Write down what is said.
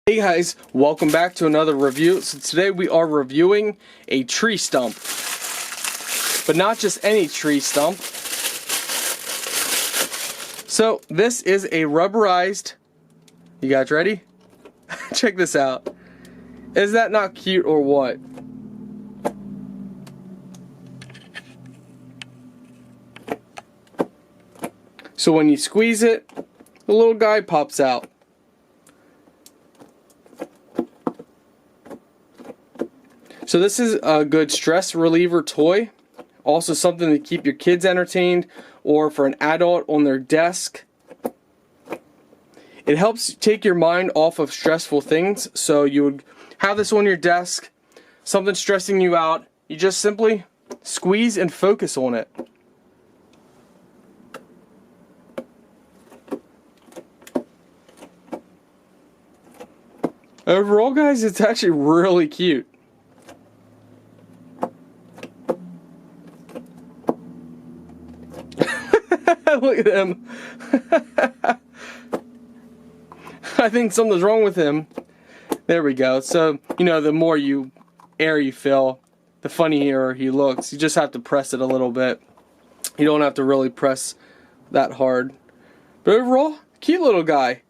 Hey guys, welcome back to another review. So today we are reviewing a tree stump, but not just any tree stump. So this is a rubberized, you guys ready? Check this out. Is that not cute or what? So when you squeeze it, the little guy pops out. So this is a good stress reliever toy. Also something to keep your kids entertained or for an adult on their desk. It helps take your mind off of stressful things. So you would have this on your desk, something stressing you out. You just simply squeeze and focus on it. Overall, guys, it's actually really cute. Look at him. I think something's wrong with him. There we go. So, you know, the more air you fill, the funnier he looks. You just have to press it a little bit. You don't have to really press that hard. But overall, cute little guy.